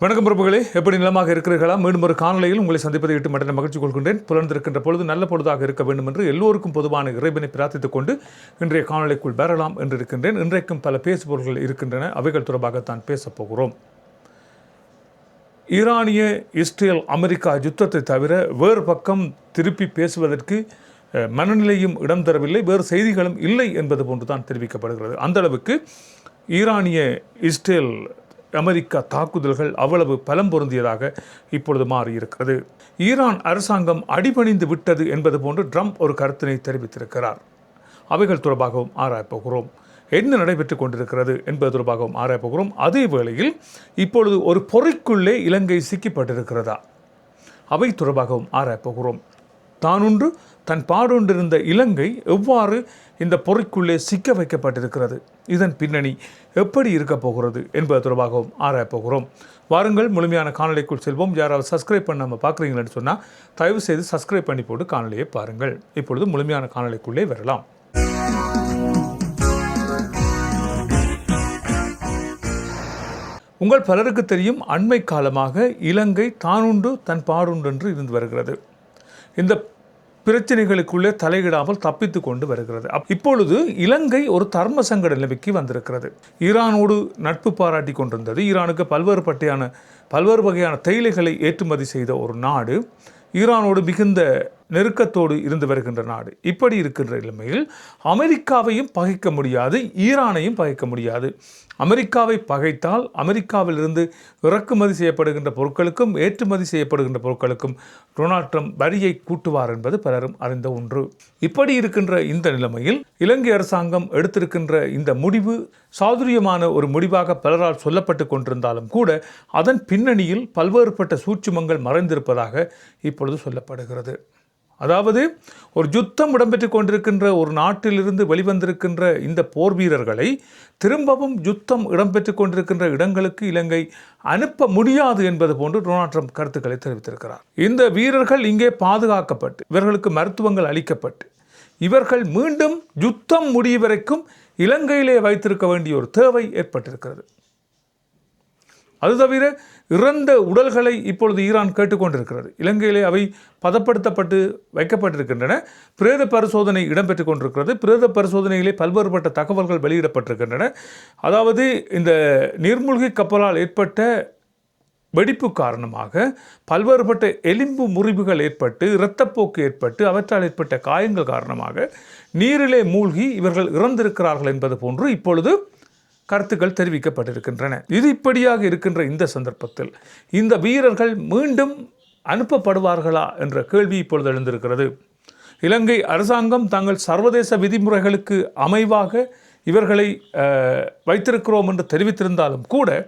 வணக்கம் பிரபுகளே, எப்படி நிலமாக இருக்கிறீர்களா? மீண்டும் ஒரு காணொலியில் உங்களை சந்திப்பதை விட்டு மட்டும் மகிழ்ச்சி கொள்கின்றேன். புலர்ந்திருக்கின்ற பொழுது நல்ல பொழுதாக இருக்க வேண்டும் என்று எல்லோருக்கும் பொதுவான இறைவனை பிரார்த்தித்துக் கொண்டு இன்றைய காணொலிக்குள் வரலாம் என்று இருக்கின்றேன். இன்றைக்கும் பல பேசுபொருள்கள் இருக்கின்றன. அவைகள் தொடர்பாகத்தான் பேசப் போகிறோம். ஈரானிய இஸ்ரேல் அமெரிக்கா யுத்தத்தை தவிர வேறு பக்கம் திருப்பி பேசுவதற்கு மனநிலையும் இடம் தரவில்லை, வேறு செய்திகளும் இல்லை என்பது போன்று தான் தெரிவிக்கப்படுகிறது. அந்த அளவுக்கு ஈரானிய இஸ்ரேல் அமெரிக்கா தாக்குதல்கள் அவ்வளவு பலம் பொருந்தியதாக இப்பொழுது மாறியிருக்கிறது. ஈரான் அரசாங்கம் அடிபணிந்து விட்டது என்பது போன்று ட்ரம்ப் ஒரு கருத்தினை தெரிவித்திருக்கிறார். அவைகள் தொடர்பாகவும் ஆராயப்போகிறோம். என்ன நடைபெற்றுக் கொண்டிருக்கிறது என்பது தொடர்பாகவும் ஆராயப்போகிறோம். அதே வேளையில் இப்பொழுது ஒரு பொறிக்குள்ளே இலங்கை சிக்கப்பட்டிருக்கிறதா, அவை தொடர்பாகவும் ஆராயப்போகிறோம். தானொன்று தன் பாடொன்றிருந்த இலங்கை எவ்வாறு இந்த பொறிக்குள்ளே சிக்க வைக்கப்பட்டிருக்கிறது, இதன் பின்னணி எப்படி இருக்க போகிறது என்பது தொடர்பாகவும் ஆராயப்போகிறோம். வாருங்கள், முழுமையான காணொலிக்குள் செல்வோம். யாராவது சப்ஸ்கிரைப் பண்ண நம்ம பார்க்குறீங்கன்னு சொன்னால் தயவு செய்து சப்ஸ்கிரைப் பண்ணி போட்டு காணொலியை பாருங்கள். இப்பொழுது முழுமையான காணொலிக்குள்ளே வரலாம். உங்கள் பலருக்கு தெரியும், அண்மை காலமாக இலங்கை தானுண்டு தன் பாடுண்டு என்று இருந்து வருகிறது. இந்த பிரச்சனைகளுக்குள்ளே தலையிடாமல் தப்பித்து கொண்டு வருகிறது. இப்பொழுது இலங்கை ஒரு தர்ம சங்கட நிலைமைக்கு வந்திருக்கிறது. ஈரானோடு நட்பு பாராட்டி கொண்டிருந்தது. ஈரானுக்கு பல்வேறு வகையான தேயிலைகளை ஏற்றுமதி செய்த ஒரு நாடு, ஈரானோடு மிகுந்த நெருக்கத்தோடு இருந்து வருகின்ற நாடு. இப்படி இருக்கின்ற நிலைமையில் அமெரிக்காவையும் பகைக்க முடியாது, ஈரானையும் பகைக்க முடியாது. அமெரிக்காவை பகைத்தால் அமெரிக்காவிலிருந்து இறக்குமதி செய்யப்படுகின்ற பொருட்களுக்கும் ஏற்றுமதி செய்யப்படுகின்ற பொருட்களுக்கும் டொனால்ட் ட்ரம்ப் வரியை கூட்டுவார் என்பது பலரும் அறிந்த ஒன்று. இப்படி இருக்கின்ற இந்த நிலைமையில் இலங்கை அரசாங்கம் எடுத்திருக்கின்ற இந்த முடிவு சாதுரியமான ஒரு முடிவாக பலரால் சொல்லப்பட்டு கொண்டிருந்தாலும் கூட அதன் பின்னணியில் பல்வேறுபட்ட சூட்சுமங்கள் மறைந்திருப்பதாக இப்பொழுது சொல்லப்படுகிறது. அதாவது, ஒரு யுத்தம் இடம்பெற்றுக் கொண்டிருக்கின்ற ஒரு நாட்டிலிருந்து வெளிவந்திருக்கின்ற இந்த போர் வீரர்களை திரும்பவும் யுத்தம் இடம்பெற்றுக் கொண்டிருக்கின்ற இடங்களுக்கு இலங்கை அனுப்ப முடியாது என்பது போன்று டொனால்ட் ட்ரம்ப் கருத்துக்களை தெரிவித்திருக்கிறார். இந்த வீரர்கள் இங்கே பாதுகாக்கப்பட்டு இவர்களுக்கு மருத்துவங்கள் அளிக்கப்பட்டு இவர்கள் மீண்டும் யுத்தம் முடியும் வரைக்கும் இலங்கையிலே வைத்திருக்க வேண்டிய ஒரு தேவை ஏற்பட்டிருக்கிறது. அது தவிர இறந்த உடல்களை இப்பொழுது ஈரான் கேட்டுக்கொண்டிருக்கிறது. இலங்கையிலே அவை பதப்படுத்தப்பட்டு வைக்கப்பட்டிருக்கின்றன. பிரேத பரிசோதனை இடம்பெற்றுக் கொண்டிருக்கிறது. பிரேத பரிசோதனையிலே பல்வேறுபட்ட தகவல்கள் வெளியிடப்பட்டிருக்கின்றன. அதாவது, இந்த நீர்மூழ்கி கப்பலால் ஏற்பட்ட வெடிப்பு காரணமாக பல்வேறுபட்ட எலும்பு முறிவுகள் ஏற்பட்டு இரத்தப்போக்கு ஏற்பட்டு அவற்றால் ஏற்பட்ட காயங்கள் காரணமாக நீரிலே மூழ்கி இவர்கள் இறந்திருக்கிறார்கள் என்பது போன்று இப்பொழுது கருத்துக்கள் தெரிவிக்கப்பட்டிருக்கின்றன. இது இப்படியாக இருக்கின்ற இந்த சந்தர்ப்பத்தில் இந்த வீரர்கள் மீண்டும் அனுப்பப்படுவார்களா என்ற கேள்வி இப்பொழுது எழுந்திருக்கிறது. இலங்கை அரசாங்கம் தங்கள் சர்வதேச விதிமுறைகளுக்கு அமைவாக இவர்களை வைத்திருக்கிறோம் என்று தெரிவித்திருந்தாலும் கூட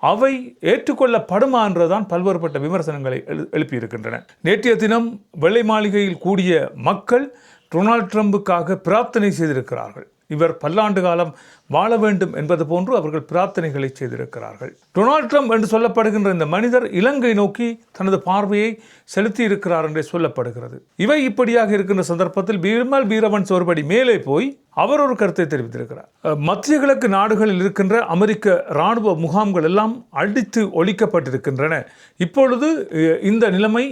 அவை ஏற்றுக்கொள்ளப்படுமா என்றுதான் பல்வேறுபட்ட விமர்சனங்களை எழுப்பியிருக்கின்றன. நேற்றைய தினம் வெள்ளை மாளிகையில் கூடிய மக்கள் டொனால்ட் ட்ரம்புக்காக பிரார்த்தனை செய்திருக்கிறார்கள். இவர் பல்லாண்டு காலம் வாழ வேண்டும் என்பது போன்று அவர்கள் பிரார்த்தனைகளை செய்திருக்கிறார்கள். டொனால்ட் ட்ரம்ப் என்று சொல்லப்படுகின்ற இந்த மனிதர் இலங்கை நோக்கி தனது பார்வையை செலுத்தி இருக்கிறார் என்றே சொல்லப்படுகிறது. இவை இப்படியாக இருக்கின்ற சந்தர்ப்பத்தில் விமல் வீரவன்ஸ் ஒருபடி மேலே போய் அவர் ஒரு கருத்தை தெரிவித்திருக்கிறார். மத்திய கிழக்கு நாடுகளில் இருக்கின்ற அமெரிக்க இராணுவ முகாம்கள் எல்லாம் அடித்து ஒழிக்கப்பட்டிருக்கின்றன. இப்பொழுது இந்த நிலைமை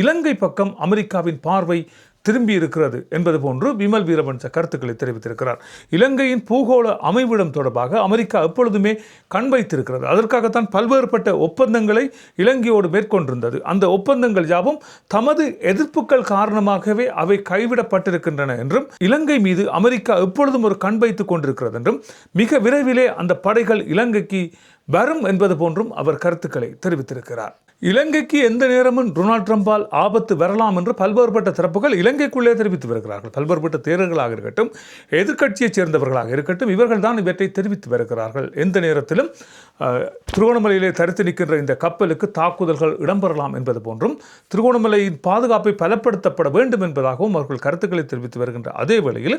இலங்கை பக்கம் அமெரிக்காவின் பார்வை திரும்பி இருக்கிறது என்பது போன்று விமல் வீரவன்ச கருத்துக்களை தெரிவித்திருக்கிறார். இலங்கையின் பூகோள அமைவிடம் தொடர்பாக அமெரிக்கா எப்பொழுதுமே கண் வைத்திருக்கிறது. அதற்காகத்தான் பல்வேறுபட்ட ஒப்பந்தங்களை இலங்கையோடு மேற்கொண்டிருந்தது. அந்த ஒப்பந்தங்கள் யாவும் தமது எதிர்ப்புகள் காரணமாகவே அவை கைவிடப்பட்டிருக்கின்றன என்றும் இலங்கை மீது அமெரிக்கா எப்பொழுதும் ஒரு கண் வைத்துக் கொண்டிருக்கிறது என்றும் மிக விரைவிலே அந்த படைகள் இலங்கைக்கு வரும் என்பது போன்றும் அவர் கருத்துக்களை தெரிவித்திருக்கிறார். இலங்கைக்கு எந்த நேரமும் டொனால்ட் ட்ரம்பால் ஆபத்து வரலாம் என்று பல்வேறுபட்ட தரப்புகள் இலங்கைக்குள்ளே தெரிவித்து வருகிறார்கள். பல்வேறுபட்ட தேர்தல்களாக இருக்கட்டும், எதிர்க்கட்சியைச் சேர்ந்தவர்களாக இருக்கட்டும், இவர்கள் தான் இவற்றை தெரிவித்து வருகிறார்கள். எந்த நேரத்திலும் திருகோணமலையிலே தரித்து நிற்கின்ற இந்த கப்பலுக்கு தாக்குதல்கள் இடம்பெறலாம் என்பது போன்றும் திருகோணமலையின் பாதுகாப்பை பலப்படுத்தப்பட வேண்டும் என்பதாகவும் அவர்கள் கருத்துக்களை தெரிவித்து வருகின்ற அதே வேளையில்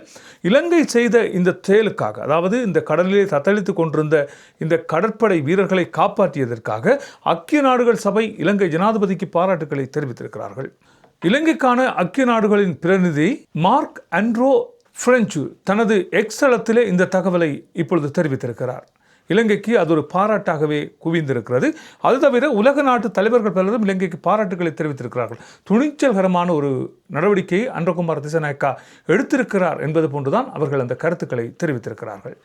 இலங்கை செய்த இந்த செயலுக்காக, அதாவது இந்த கடலிலே தத்தளித்துக் கொண்டிருந்த இந்த கடற்படை வீரர்களை காப்பாற்றியதற்காக ஐக்கிய நாடுகள் சபை இலங்கை ஜனாதிபதிக்கு பாராட்டுக்களை தெரிவித்திருக்கிறார்கள். இலங்கைக்கான ஐக்கிய நாடுகளின் பிரதிநிதி மார்க் ஆண்ட்ரோ பிரெஞ்சு தனது எக்ஸ் தளத்திலே இந்த தகவலை இப்பொழுது தெரிவித்திருக்கிறார். இலங்கைக்கு அது ஒரு பாராட்டாகவே குவிந்திருக்கிறது. அது தவிர உலக நாட்டு தலைவர்கள் பலரும் இலங்கைக்கு பாராட்டுகளை தெரிவித்திருக்கிறார்கள். துணிச்சல்கரமான ஒரு நடவடிக்கையை அன்றகுமார் திசாநாயக்கா எடுத்திருக்கிறார் என்பது போன்றுதான் அவர்கள் அந்த கருத்துக்களை தெரிவித்திருக்கிறார்கள்.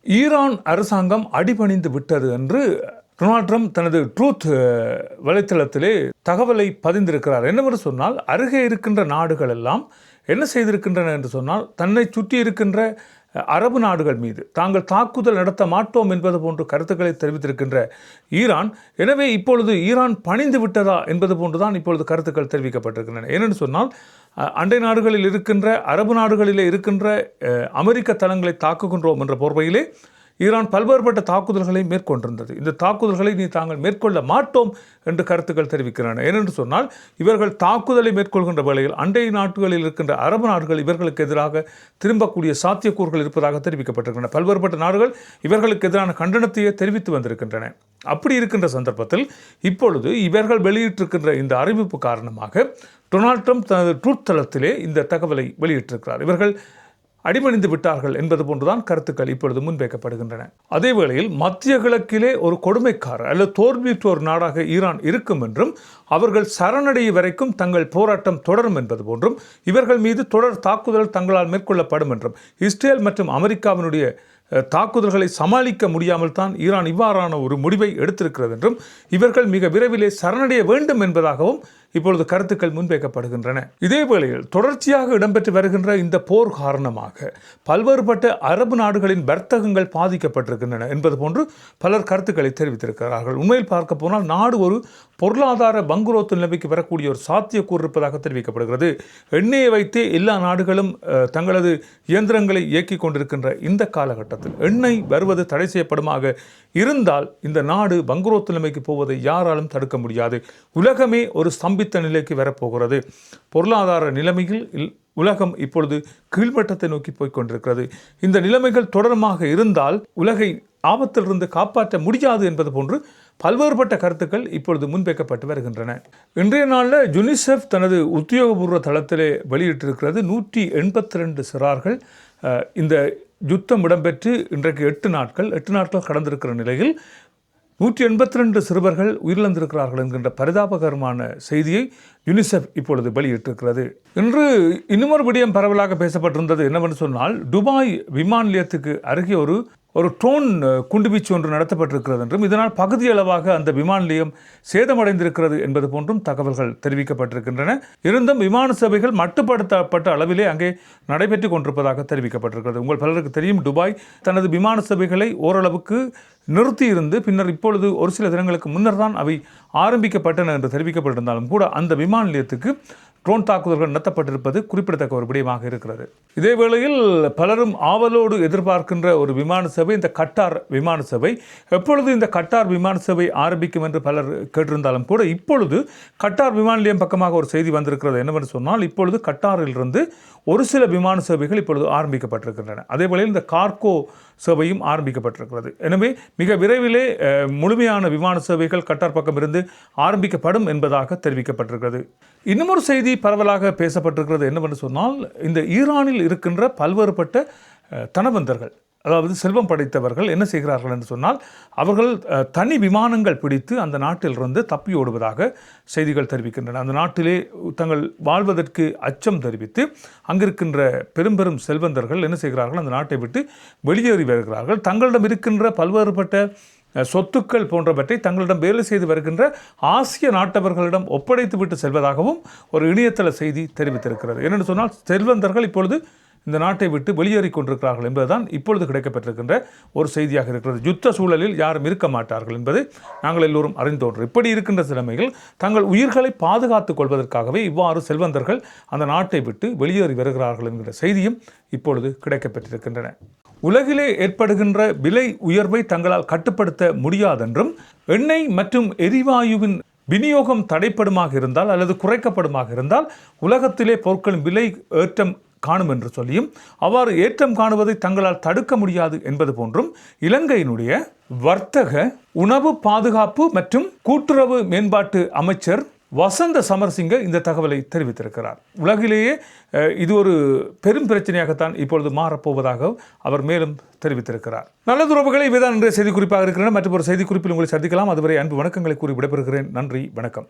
ஈரான் அரசாங்கம் அடிபணிந்து விட்டது என்று டொனால்ட் ட்ரம்ப் தனது ட்ரூத் வலைத்தளத்திலே தகவலை பதிந்திருக்கிறார். என்னவென்று சொன்னால், அருகே இருக்கின்ற நாடுகள் எல்லாம் என்ன செய்திருக்கின்றன என்று சொன்னால், தன்னை சுற்றி இருக்கின்ற அரபு நாடுகள் மீது தாங்கள் தாக்குதல் நடத்த மாட்டோம் என்பது போன்ற கருத்துக்களை தெரிவித்திருக்கின்ற ஈரான், எனவே இப்பொழுது ஈரான் பணிந்து விட்டதா என்பது போன்றுதான் இப்பொழுது கருத்துக்கள் தெரிவிக்கப்பட்டிருக்கின்றன. ஏனென்று சொன்னால், அண்டை நாடுகளில் இருக்கின்ற அரபு நாடுகளிலே இருக்கின்ற அமெரிக்க தளங்களை தாக்குகின்றோம் என்ற போர்வையிலே ஈரான் பல்வேறுபட்ட தாக்குதல்களை மேற்கொண்டிருந்தது. இந்த தாக்குதல்களை தாங்கள் மேற்கொள்ள மாட்டோம் என்று கருத்துக்கள் தெரிவிக்கின்றன. ஏனென்று சொன்னால், இவர்கள் தாக்குதலை மேற்கொள்கின்ற வேளையில் அண்டை நாடுகளில் இருக்கின்ற அரபு நாடுகள் இவர்களுக்கு எதிராக திரும்பக்கூடிய சாத்தியக்கூறுகள் இருப்பதாக தெரிவிக்கப்பட்டிருக்கின்றன. பல்வேறுபட்ட நாடுகள் இவர்களுக்கு எதிரான கண்டனத்தையே தெரிவித்து வந்திருக்கின்றன. அப்படி இருக்கின்ற சந்தர்ப்பத்தில் இப்பொழுது இவர்கள் வெளியிட்டிருக்கின்ற இந்த அறிவிப்பு காரணமாக டொனால்ட் ட்ரம்ப் தனது ட்ரூத் தளத்திலே இந்த தகவலை வெளியிட்டிருக்கிறார். இவர்கள் அடிபணிந்து விட்டார்கள் என்பது போன்றுதான் கருத்துக்கள் இப்பொழுது முன்வைக்கப்படுகின்றன. அதே வேளையில் மத்திய கிழக்கிலே ஒரு கொடுமைக்காரர் அல்லது தோல்வியுற்ற ஒரு நாடாக ஈரான் இருக்கும் என்றும், அவர்கள் சரணடைய வரைக்கும் தங்கள் போராட்டம் தொடரும் என்பது போன்றும், இவர்கள் மீது தொடர் தாக்குதல் தங்களால் மேற்கொள்ளப்படும் என்றும், இஸ்ரேல் மற்றும் அமெரிக்காவினுடைய தாக்குதல்களை சமாளிக்க முடியாமல் தான் ஈரான் இவ்வாறான ஒரு முடிவை எடுத்திருக்கிறது என்றும், இவர்கள் மிக விரைவிலே சரணடைய வேண்டும் என்பதாகவும் இப்பொழுது கருத்துக்கள் முன்வைக்கப்படுகின்றன. இதே வேளையில் தொடர்ச்சியாக இடம்பெற்று வருகின்ற இந்த போர் காரணமாக பல்வேறுபட்ட அரபு நாடுகளின் வர்த்தகங்கள் பாதிக்கப்பட்டிருக்கின்றன என்பது போன்று பலர் கருத்துக்களை தெரிவித்திருக்கிறார்கள். உண்மையில் பார்க்க போனால் நாடு ஒரு பொருளாதார பங்குரோத்து நிலைமைக்கு வரக்கூடிய ஒரு சாத்தியக்கூறு இருப்பதாக தெரிவிக்கப்படுகிறது. எண்ணெயை வைத்தே எல்லா நாடுகளும் தங்களது இயந்திரங்களை இயக்கிக் கொண்டிருக்கின்ற இந்த காலகட்டத்தில் எண்ணெய் வருவது தடை செய்யப்படுமாக இருந்தால் இந்த நாடு பங்குரோத்து நிலைமைக்கு போவதை யாராலும் தடுக்க முடியாது. உலகமே ஒரு ஸ்தம்பித்த நிலைக்கு வரப்போகிறது. பொருளாதார நிலைமையில் உலகம் இப்பொழுது கீழ்மட்டத்தை நோக்கி போய்கொண்டிருக்கிறது. இந்த நிலைமைகள் தொடர்மாக இருந்தால் உலகை ஆபத்திலிருந்து காப்பாற்ற முடியாது என்பது போன்று பல்வேறுபட்ட கருத்துக்கள் இப்பொழுது முன்வைக்கப்பட்டு வருகின்றன. இன்றைய நாளில் யுனிசெஃப் தனது உத்தியோகபூர்வ தளத்திலே வெளியிட்டிருக்கிறது 182 சிறார்கள் இந்த யுத்தம் இடம்பெற்று இன்றைக்கு 8 நாட்கள் கடந்திருக்கிற நிலையில் 182 சிறுவர்கள் உயிரிழந்திருக்கிறார்கள் என்கின்ற பரிதாபகரமான செய்தியை யுனிசெஃப் இப்பொழுது வெளியிட்டிருக்கிறது. இன்று இன்னுமொரு விடயம் பரவலாக பேசப்பட்டிருந்தது என்னவென்று சொன்னால், துபாய் விமான நிலையத்துக்கு அருகே ஒரு ட்ரோன் குண்டுவீச்சு ஒன்று நடத்தப்பட்டிருக்கிறது என்றும், இதனால் பகுதியளவாக அந்த விமான நிலையம் சேதமடைந்திருக்கிறது என்பது போன்றும் தகவல்கள் தெரிவிக்கப்பட்டிருக்கின்றன. இருந்தும் விமான சேவைகள் மட்டுப்படுத்தப்பட்ட அளவிலே அங்கே நடைபெற்றுக் கொண்டிருப்பதாக தெரிவிக்கப்பட்டிருக்கிறது. உங்கள் பலருக்கு தெரியும், துபாய் தனது விமான சேவைகளை ஓரளவுக்கு நிறுத்தியிருந்து பின்னர் இப்பொழுது ஒரு சில தினங்களுக்கு முன்னர் தான் அவை ஆரம்பிக்கப்பட்டன என்று தெரிவிக்கப்பட்டிருந்தாலும் கூட அந்த விமான நிலையத்துக்கு ட்ரோன் தாக்குதல்கள் நடத்தப்பட்டிருப்பது குறிப்பிடத்தக்க ஒரு விடயமாக இருக்கிறது. இதே வேளையில் பலரும் ஆவலோடு எதிர்பார்க்கின்ற ஒரு விமான சேவை இந்த கட்டார் விமான சேவை. எப்பொழுது இந்த கட்டார் விமான சேவை ஆரம்பிக்கும் என்று பலர் கேட்டிருந்தாலும் கூட இப்பொழுது கட்டார் விமான நிலையம் பக்கமாக ஒரு செய்தி வந்திருக்கிறது. என்னவென்று சொன்னால், இப்பொழுது கட்டாரிலிருந்து ஒரு சில விமான சேவைகள் இப்பொழுது ஆரம்பிக்கப்பட்டிருக்கின்றன. அதே வேளையில் இந்த கார்கோ சேவையும் ஆரம்பிக்கப்பட்டிருக்கிறது. எனவே மிக விரைவிலே முழுமையான விமான சேவைகள் கட்டார் பக்கம் இருந்து ஆரம்பிக்கப்படும் என்பதாக தெரிவிக்கப்பட்டிருக்கிறது. இன்னுமொரு செய்தி பரவலாக பேசப்பட்டிருக்கிறது என்னவென்று சொன்னால், இந்த ஈரானில் இருக்கின்ற பல்வேறுபட்ட தனவந்தர்கள், அதாவது செல்வம் படைத்தவர்கள் என்ன செய்கிறார்கள் என்று சொன்னால், அவர்கள் தனி விமானங்கள் பிடித்து அந்த நாட்டிலிருந்து தப்பி ஓடுவதாக செய்திகள் தெரிவிக்கின்றன. அந்த நாட்டிலே தங்கள் வாழ்வதற்கு அச்சம் தெரிவித்து அங்கிருக்கின்ற பெரும் செல்வந்தர்கள் என்ன செய்கிறார்கள், அந்த நாட்டை விட்டு வெளியேறி வருகிறார்கள். தங்களிடம் இருக்கின்ற பல்வேறுபட்ட சொத்துக்கள் போன்றவற்றை தங்களிடம் வேலை செய்து வருகின்ற ஆசிய நாட்டவர்களிடம் ஒப்படைத்து விட்டு செல்வதாகவும் ஒரு இணையதள செய்தி தெரிவித்திருக்கிறது. என்னென்னு சொன்னால், செல்வந்தர்கள் இப்பொழுது இந்த நாட்டை விட்டு வெளியேறி கொண்டிருக்கிறார்கள் என்பதுதான் இப்பொழுது கிடைக்கப்பட்டிருக்கின்ற ஒரு செய்தியாக இருக்கிறது. யுத்த சூழலில் யாரும் இருக்க மாட்டார்கள் என்பது நாங்கள் எல்லோரும் அறிந்தோன்று. இப்படி இருக்கின்ற நிலைமைகள் தங்கள் உயிர்களை பாதுகாத்துக் கொள்வதற்காகவே இவ்வாறு செல்வந்தர்கள் அந்த நாட்டை விட்டு வெளியேறி வருகிறார்கள் என்கிற செய்தியும் இப்பொழுது கிடைக்கப்பட்டிருக்கின்றன. உலகிலே ஏற்படுகின்ற விலை உயர்வை தங்களால் கட்டுப்படுத்த முடியாதென்றும், எண்ணெய் மற்றும் எரிவாயுவின் விநியோகம் தடைப்படுமாக இருந்தால் அல்லது குறைக்கப்படுமாக இருந்தால் உலகத்திலே பொருட்களின் விலை ஏற்றம் காணும் என்று சொல்லியும், அவ்வாறு ஏற்றம் காணுவதை தங்களால் தடுக்க முடியாது என்பது போன்றும் இலங்கையினுடைய வர்த்தக, உணவு பாதுகாப்பு மற்றும் கூட்டுறவு மேம்பாட்டு அமைச்சர் வசந்த சமரசிங்க இந்த தகவலை தெரிவித்திருக்கிறார். உலகிலேயே இது ஒரு பெரும் பிரச்சனையாகத்தான் இப்பொழுது மாறப்போவதாக அவர் மேலும் தெரிவித்திருக்கிறார். நல்ல உறவுகளை இவைதான் இன்றைய செய்திக்குறிப்பாக இருக்கின்றன. மற்றொரு செய்திக்குறிப்பில் உங்களை சந்திக்கலாம். அதுவரை அன்பு வணக்கங்களை கூறி விடைபெறுகிறேன். நன்றி, வணக்கம்.